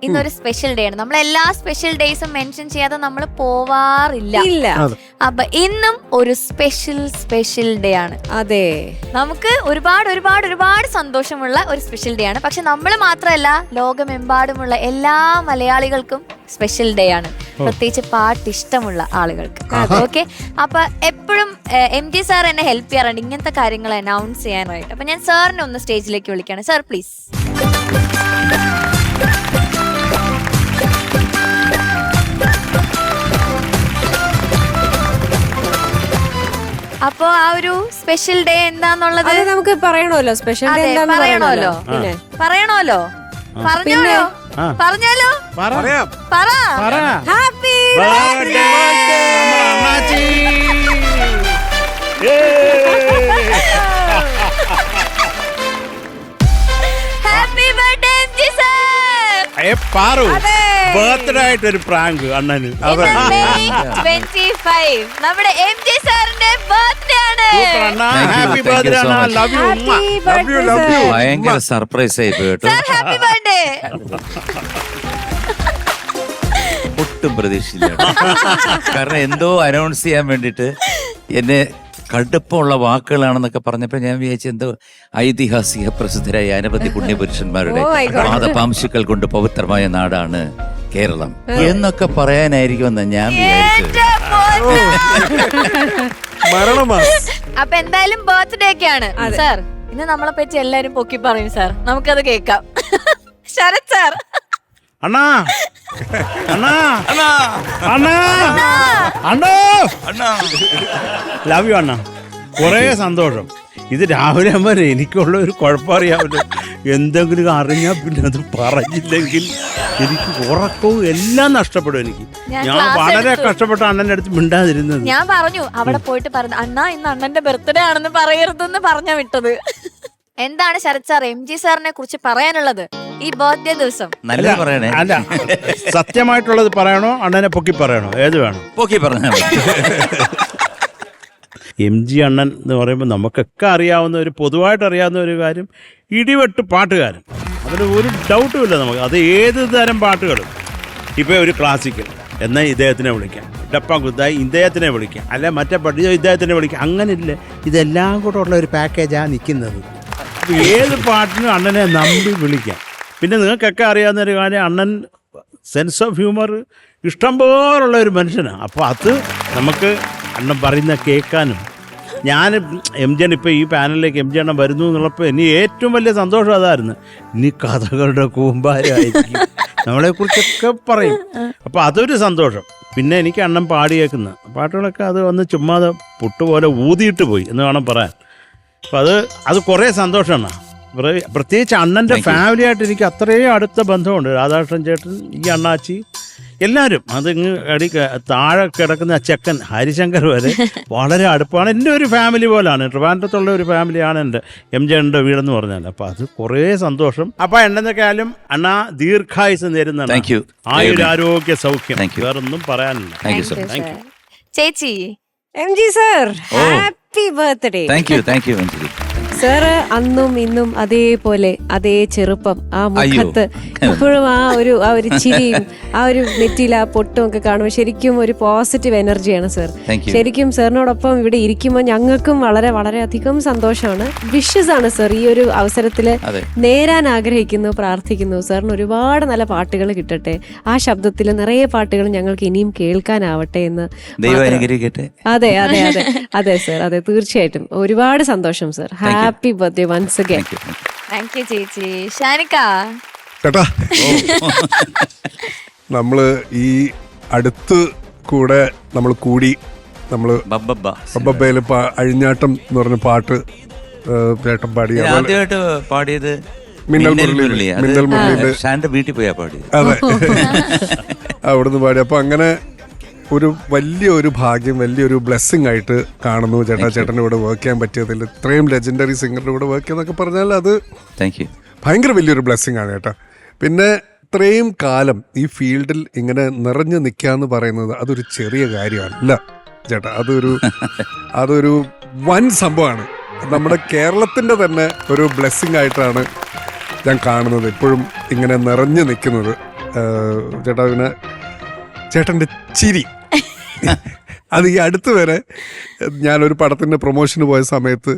ഇന്നൊരു special day ആണ്. നമ്മൾ എല്ലാ സ്പെഷ്യൽ ഡേയ്സും മെൻഷൻ ചെയ്യാതെ നമ്മൾ പോവാറില്ല. അപ്പൊ ഇന്നും ഒരു സ്പെഷ്യൽ ഡേ ആണ്. അതെ, നമുക്ക് ഒരുപാട് സന്തോഷമുള്ള ഒരു സ്പെഷ്യൽ ഡേ ആണ്. പക്ഷെ നമ്മൾ മാത്രമല്ല, ലോകമെമ്പാടുമുള്ള എല്ലാ മലയാളികൾക്കും സ്പെഷ്യൽ ഡേ ആണ്, പ്രത്യേകിച്ച് പാട്ട് ഇഷ്ടമുള്ള ആളുകൾക്ക്. ഓക്കെ, അപ്പൊ എപ്പോഴും MG സാർ എന്നെ ഹെൽപ്പ് ചെയ്യാറുണ്ട് ഇങ്ങനത്തെ കാര്യങ്ങൾ അനൗൺസ് ചെയ്യാനായിട്ട്. അപ്പൊ ഞാൻ സാറിനെ ഒന്ന് സ്റ്റേജിലേക്ക് വിളിക്കുകയാണ്. Sir please. അപ്പൊ ആ ഒരു സ്പെഷ്യൽ ഡേ എന്താന്നുള്ളത് നമുക്ക് പറയണമല്ലോ. സ്പെഷ്യൽ ഡേ എന്താന്ന് പറയണമല്ലോ. പറഞ്ഞാലോ? പറ. Happy happy birthday MG sir. Birthday ആയിട്ടൊരു പ്രാങ്ക് അണ്ണന്. May 25 നമ്മുടെ MG സാറിന്റെ ബർത്ത്ഡേ ആണ്. Happy birthday Anna. Love you ഉമ്മ. Love you. ഭയങ്കര സർപ്രൈസ് ആയി പോയിട്ട് സർ ഹാപ്പി ബർത്ത്ഡേ. ഒട്ടും പ്രതീക്ഷിച്ചില്ല. കാരണം എന്തോ അനൗൺസ് ചെയ്യാൻ വേണ്ടിട്ട് എന്നെ കടുപ്പമുള്ള വാക്കുകളാണെന്നൊക്കെ പറഞ്ഞപ്പോ ഞാൻ വിചാരിച്ചു എന്തോ ഐതിഹാസിക പ്രസിദ്ധരായ അനവധി പുണ്യപുരുഷന്മാരുടെ പാദപാംശുക്കൾ കൊണ്ട് പവിത്രമായ നാടാണ് കേരളം എന്നൊക്കെ പറയാനായിരിക്കുമെന്ന് ഞാൻ വിചാരിച്ചു. അപ്പൊ എന്തായാലും ബർത്ത്ഡേ ഒക്കെ ആണ് സാർ. ഇന്ന് നമ്മളെ പറ്റി എല്ലാരും പൊക്കി പറയും സാർ, നമുക്കത് കേൾക്കാം. Sarath sir. Anna Anna Anna Anna Anna love you അണ്ണാ. കുറേ സന്തോഷം. ഇത് രാവിലെ വരെ എനിക്കുള്ള ഒരു കുഴപ്പം അറിയാമല്ലോ. എന്തെങ്കിലും അറിഞ്ഞാൽ പിന്നെ അത് പറഞ്ഞില്ലെങ്കിൽ എനിക്ക് ഉറക്കവും എല്ലാം നഷ്ടപ്പെടും. എനിക്ക് ഞാൻ വളരെ കഷ്ടപ്പെട്ട അണ്ണൻ്റെ അടുത്ത് മിണ്ടാതിരുന്നത്. ഞാൻ പറഞ്ഞു അവിടെ പോയിട്ട് പറഞ്ഞു അണ്ണാ ഇന്ന് അണ്ണന്റെ ബർത്ത്ഡേ ആണെന്ന് പറയരുതെന്ന് പറഞ്ഞ വിട്ടത്. എന്താണ് ശരത് സാർ MG സാറിനെ കുറിച്ച് പറയാനുള്ളത് ഈ ബർത്ത്ഡേ ദിവസം? നല്ല പറയണേ. അല്ല, സത്യമായിട്ടുള്ളത് പറയണോ അണ്ണനെ പൊക്കി പറയണോ? ഏത് വേണം? പൊക്കി പറഞ്ഞാൽ MG അണ്ണൻ എന്ന് പറയുമ്പോൾ നമുക്കൊക്കെ അറിയാവുന്ന ഒരു പൊതുവായിട്ട് അറിയാവുന്ന ഒരു കാര്യം, ഇടിവെട്ട് പാട്ടുകാരൻ. അതിന് ഒരു ഡൗട്ടും ഇല്ല നമുക്ക്. അത് ഏത് തരം പാട്ടുകളും. ഇപ്പോൾ ഒരു ക്ലാസിക്കൽ എന്നാൽ ഇദ്ദേഹത്തിനെ വിളിക്കാം, ഡപ്പ കുത്തായി ഇദ്ദേഹത്തിനെ വിളിക്കാം, അല്ല മറ്റേ പഠിച്ചോ ഇദ്ദേഹത്തിനെ വിളിക്കാം. അങ്ങനെയില്ല, ഇതെല്ലാം കൂടെ ഉള്ള ഒരു പാക്കേജാണ് നിൽക്കുന്നത്. അപ്പോൾ ഏത് പാട്ടിനും അണ്ണനെ നമ്പി വിളിക്കാം. പിന്നെ നിങ്ങൾക്കൊക്കെ അറിയാവുന്ന ഒരു കാര്യം, അണ്ണൻ സെൻസ് ഓഫ് ഹ്യൂമർ ഇഷ്ടം പോലുള്ള ഒരു മനുഷ്യനാണ്. അപ്പോൾ അത് നമുക്ക് അണ്ണൻ പറയുന്ന കേൾക്കാനും. ഞാൻ MG ഇപ്പോൾ ഈ പാനലിലേക്ക് MG അണ്ണൻ വരുന്നു എന്നുള്ളപ്പോൾ ഇനി ഏറ്റവും വലിയ സന്തോഷം അതായിരുന്നു. ഇനി കഥകളുടെ കൂമ്പാരമായിരിക്കും, നമ്മളെക്കുറിച്ചൊക്കെ പറയും. അപ്പോൾ അതൊരു സന്തോഷം. പിന്നെ എനിക്ക് അണ്ണൻ പാടി കേൾക്കുന്ന പാട്ടുകളൊക്കെ അത് വന്ന് ചുമ്മാതെ പുട്ടുപോലെ ഊതിയിട്ട് പോയി എന്ന് വേണം പറയാൻ. അപ്പം അത് കുറേ സന്തോഷമാണ്. പ്രത്യേകിച്ച് അണ്ണൻ്റെ ഫാമിലിയായിട്ട് എനിക്ക് അത്രയും അടുത്ത ബന്ധമുണ്ട്. രാധാകൃഷ്ണൻ ചേട്ടൻ, ഈ അണ്ണാച്ചി, എല്ലാവരും. അതിങ്ങ് താഴെ കിടക്കുന്ന ചെക്കൻ ഹരിശങ്കർ വരെ വളരെ അടുപ്പാണ്. എൻ്റെ ഒരു ഫാമിലി പോലാണ്. ട്രിവാൻഡ്രത്തുള്ള ഒരു ഫാമിലിയാണ് എൻ്റെ MG അണ്ണൻ്റെ വീടെന്ന് പറഞ്ഞാൽ. അപ്പം അത് കുറേ സന്തോഷം. അപ്പം എന്തെന്നൊക്കെയാലും അണ്ണാ ദീർഘായുസ് നേരുന്നതാണ്. ആയുരാരോഗ്യ സൗഖ്യം. വേറൊന്നും പറയാനില്ല. ചേച്ചി MG sir, happy birthday. Thank you sir അന്നും ഇന്നും അതേപോലെ അതേ ചെറുപ്പം, ആ മുഖത്ത് ഇപ്പോഴും ആ ഒരു ചിരിയും ആ ഒരു നെറ്റിയിൽ ആ പൊട്ടും ഒക്കെ കാണുമ്പോൾ ശരിക്കും ഒരു പോസിറ്റീവ് എനർജിയാണ് സാർ. ശരിക്കും സാറിനോടൊപ്പം ഇവിടെ ഇരിക്കുമ്പോൾ ഞങ്ങൾക്കും വളരെ വളരെ അധികം സന്തോഷമാണ്. വിഷസ് ആണ് സാർ ഈ ഒരു അവസരത്തിൽ നേരാൻ ആഗ്രഹിക്കുന്നു, പ്രാർത്ഥിക്കുന്നു. സാറിന് ഒരുപാട് നല്ല പാട്ടുകൾ കിട്ടട്ടെ, ആ ശബ്ദത്തിൽ നിറയെ പാട്ടുകൾ ഞങ്ങൾക്ക് ഇനിയും കേൾക്കാനാവട്ടെ എന്ന്. അതെ അതെ അതെ അതെ സാർ, അതെ തീർച്ചയായിട്ടും. ഒരുപാട് സന്തോഷം sir. Happy birthday once again. Thank you ചേച്ചി. ഷാനിക്ക ചേട്ടാ, നമ്മള് ഈ അടുത്ത് കൂടെ നമ്മൾ കൂടി നമ്മള് ബബ്ബയില് അഴിഞ്ഞാട്ടം എന്ന് പറഞ്ഞ പാട്ട് ചേട്ടൻ പാടിയ പാടിയത് മിന്നൽ മുരളിയില് വീട്ടിൽ പോയാ പാടിയത്. അതെ, അവിടുന്ന് പാടി. അപ്പൊ അങ്ങനെ ഒരു വലിയൊരു ഭാഗ്യം, വലിയൊരു ബ്ലെസ്സിങ് ആയിട്ട് കാണുന്നു ചേട്ടൻ്റെ കൂടെ വർക്ക് ചെയ്യാൻ പറ്റിയതിൽ. ഇത്രയും ലെജൻഡറി സിംഗറിൻ്റെ കൂടെ വർക്ക് ചെയ്യാന്നൊക്കെ പറഞ്ഞാൽ അത് ഭയങ്കര വലിയൊരു ബ്ലെസ്സിങ് ആണ് ചേട്ടാ. പിന്നെ ഇത്രയും കാലം ഈ ഫീൽഡിൽ ഇങ്ങനെ നിറഞ്ഞു നിൽക്കുക എന്ന് പറയുന്നത് അതൊരു ചെറിയ കാര്യമല്ല ചേട്ടാ. അതൊരു വൻ സംഭവമാണ്. നമ്മുടെ കേരളത്തിൻ്റെ തന്നെ ഒരു ബ്ലെസ്സിങ് ആയിട്ടാണ് ഞാൻ കാണുന്നത്. എപ്പോഴും ഇങ്ങനെ നിറഞ്ഞു നിൽക്കുന്നത് ചേട്ടാ പിന്നെ ചേട്ടൻ്റെ ചിരി അത് ഈ അടുത്ത് വരെ ഞാനൊരു പടത്തിൻ്റെ പ്രൊമോഷന് പോയ സമയത്ത്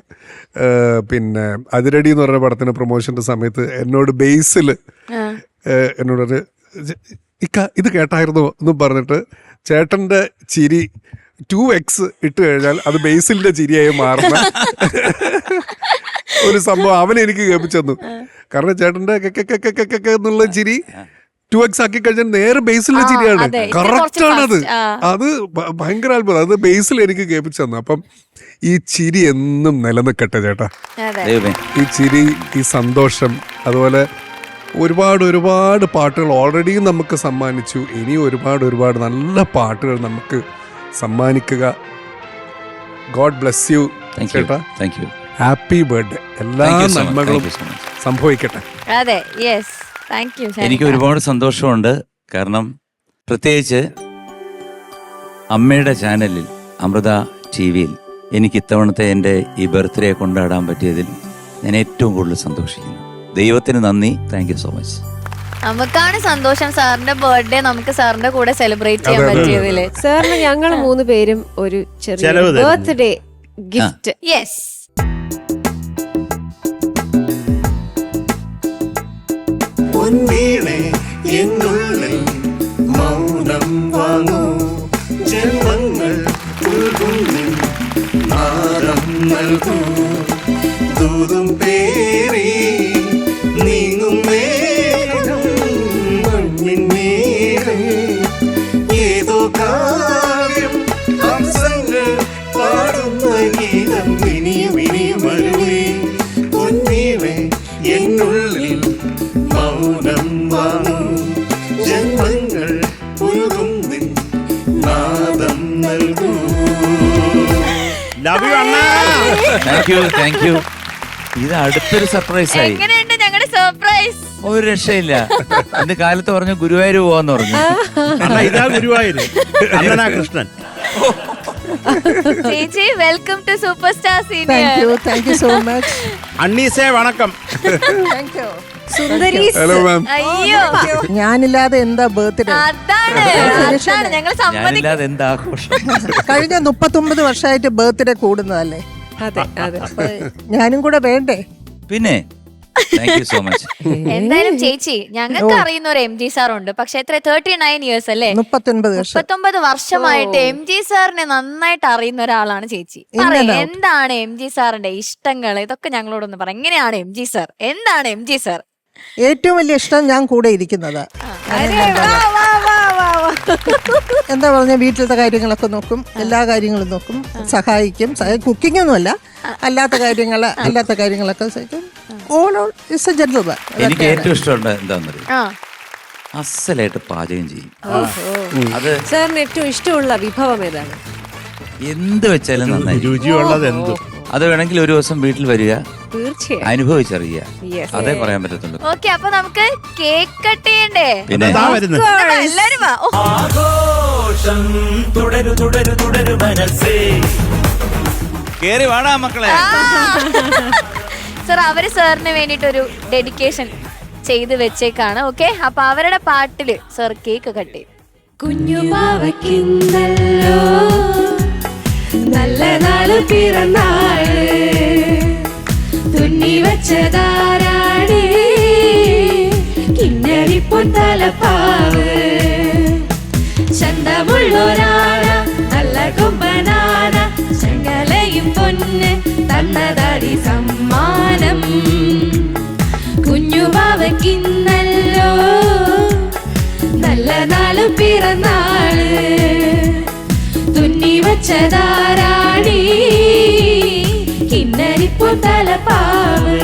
പിന്നെ അതിരടി എന്ന് പറഞ്ഞ പടത്തിൻ്റെ പ്രൊമോഷൻ്റെ സമയത്ത് എന്നോട് ബേസിൽ എന്നോടൊരു ഇത് കേട്ടായിരുന്നോ എന്നും പറഞ്ഞിട്ട് ചേട്ടൻ്റെ ചിരി 2x ഇട്ട് കഴിഞ്ഞാൽ അത് ബേസിലിൻ്റെ ചിരിയായി മാറുന്ന ഒരു സംഭവം അവൻ എനിക്ക് കേൾപ്പിച്ചു തന്നു. കാരണം ചേട്ടൻ്റെ എന്നുള്ള ചിരി 2x ആക്കി കഴിഞ്ഞാൽ നേരെ ബേസിലെ ചിരിയാണ്. കറക്റ്റ് ആണത്. അത് ഭയങ്കര അത്ഭുതം. അത് ബേസിൽ എനിക്ക് കേൾപ്പിച്ചു തന്നു. അപ്പം ഈ ചിരി എന്നും നിലനിൽക്കട്ടെ ചേട്ടാ. ഈ ചിരി, ഈ സന്തോഷം, അതുപോലെ ഒരുപാട് പാട്ടുകൾ ഓൾറെഡി നമുക്ക് സമ്മാനിച്ചു. ഇനി ഒരുപാട് നല്ല പാട്ടുകൾ നമുക്ക് സമ്മാനിക്കുക. ഗോഡ് ബ്ലെസ് യു ചേട്ടാ. Happy birthday. എല്ലാ നന്മകളും സംഭവിക്കട്ടെ. അതെ, യെസ്, താങ്ക് യു. എനിക്ക് ഒരുപാട് സന്തോഷമുണ്ട്. കാരണം പ്രത്യേകിച്ച് അമ്മയുടെ ചാനലിൽ അമൃത TV-യിൽ എനിക്ക് ഇത്തവണത്തെ എൻ്റെ ഈ ബർത്ത്ഡേ കൊണ്ടാടാൻ പറ്റിയതിൽ ഞാൻ ഏറ്റവും കൂടുതൽ സന്തോഷിക്കുന്നു. ദൈവത്തിന് നന്ദി. Thank you so much. നമുക്കാണ് സന്തോഷം സാറിന്റെ ബർത്ത്ഡേ നമുക്ക് സാറിന്റെ കൂടെ സെലിബ്രേറ്റ് ചെയ്യാൻ പറ്റിയതില്. സാറിന് ഞങ്ങൾ 3 പേരും ഒരു ചെറിയ ചെലവ് തരുന്നു. Birthday gift. യെസ്. പൊന്നീണേ എന്നുള്ളിൽ മൗനം വാങ്ങൂ, ജന്മങ്ങൾ ഉൾകൊള്ളിൽ നാദം നൽകൂ, ദൂതും പേറി നീങ്ങും മേഘം മണ്ണിൻ മേഘം, ഏതോ കാവ്യം ഹംസങ്ങൾ പാടുന്ന ഗീതം ഇനിയും ഇനിയും അരുവേ. പൊന്നീണേ എന്നുള്ളിൽ മൗനം വാങ്ങൂ, ജന്മങ്ങൾ ഉരുകും നിൻ നാദം നൽകൂ. ലവ് യു അണ്ണ. Thank you. ഇത് അടുത്തൊരു സർപ്രൈസ് ആയി. എങ്ങനെയുണ്ട് ഞങ്ങളുടെ സർപ്രൈസ്? ഒരു രക്ഷയില്ല. എന്റെ കാലത്ത് പറഞ്ഞു ഗുരുവായൂർ പോവാന്ന് പറഞ്ഞു. അണ്ണ ഇതാ ഗുരുവായൂര്. അണ്ണനാ കൃഷ്ണൻ. ചേച്ചി, welcome to super star senior. Thank you so much. അണ്ണീസേ വണക്കം. Thank you. സുന്ദരി. Hello ma'am. അയ്യോ, ഞാനില്ലാതെ എന്താ ബർത്ത്ഡേ? അതാണ് ഞങ്ങൾ സമ്മതിക്കും. ഞാനില്ലാതെ എന്താ ആഘോഷം. കഴിഞ്ഞ 39 വർഷമായിട്ട് ബർത്ത്ഡേ കൂടുന്നതല്ലേ? അതെ അതെ. അപ്പൊ ഞാനും കൂടെ വേണ്ടേ? പിന്നെ താങ്ക് യു സോ മച്ച്. എന്തായാലും ചേച്ചി, ഞങ്ങൾക്ക് അറിയുന്ന ഒരു MG സാർ ഉണ്ട്. പക്ഷെ എത്ര 39 ഇയേഴ്സ് അല്ലേ? 39 വർഷം. 39 വർഷമായിട്ട് MG സാറിനെ നന്നായിട്ട് അറിയുന്ന ഒരാളാണ് ചേച്ചി. പറയ്, എന്താണ് MG സാറിന്റെ ഇഷ്ടങ്ങൾ? ഇതൊക്കെ ഞങ്ങളോടൊന്ന് പറ. എങ്ങനെയാണ് MG സാർ? എന്താണ് MG സാർ? ഏറ്റവും വലിയ ഇഷ്ടം ഞാൻ കൂടെ ഇരിക്കുന്നതാ. എന്താ പറഞ്ഞ, വീട്ടിലത്തെ കാര്യങ്ങളൊക്കെ നോക്കും, എല്ലാ കാര്യങ്ങളും നോക്കും, സഹായിക്കും. കുക്കിംഗ് ഒന്നുമല്ല, അല്ലാത്ത കാര്യങ്ങളൊക്കെ സഹായിക്കും. എനിക്ക് ഏറ്റവും ഇഷ്ടമുണ്ട് എന്താണെന്നറിയാം, അസലായിട്ട് പാചകം ചെയ്യും. അത് സാറിന് ഏറ്റവും ഇഷ്ടമുള്ള വിഭവം ഏതാണ്? എന്ത് വെച്ചാലും നന്നായി. രുചിയുള്ളത് എന്തും. അത് വേണമെങ്കിൽ ഒരു ദിവസം വീട്ടിൽ വരിക, തീർച്ചയായും അനുഭവിച്ചറിയുക. അതേ പറയാൻ പറ്റത്തുള്ളൂ. ഓക്കെ, അപ്പൊ നമുക്ക് കേക്ക് കട്ട് ചെയ്യണ്ടേ? പിന്നെ ദാ വരുന്നു. എല്ലാരും വാ. ഓ, കേറി വാടാ മക്കളെ. സർ, അവര് സാറിന് വേണ്ടിട്ട് ഒരു ഡെഡിക്കേഷൻ ചെയ്ത് വെച്ചേക്കാണ്. ഓക്കെ, അപ്പൊ അവരുടെ പാട്ടില് സർ കേക്ക് കട്ട് ചെയ്യും. കുഞ്ഞുമാവക്കിന്നല്ലോ നല്ല നാള് പിറന്നാള്, തുന്നി വച്ചതാരാണ് കിന്നരിപ്പൊൻ തലപ്പാവ്, ചന്തമുള്ളൊരാന നല്ല കൊമ്പനാന, ചങ്ങലയും പൊന്ന് തന്നതാടി സമ്മാനം. കുഞ്ഞുമാവക്കിന്നല്ലോ നല്ല നാള് പിറന്നാള്, തുന്നി വച്ചതാരാണി കിന്നരിപ്പൊൻ തലപ്പാവ്.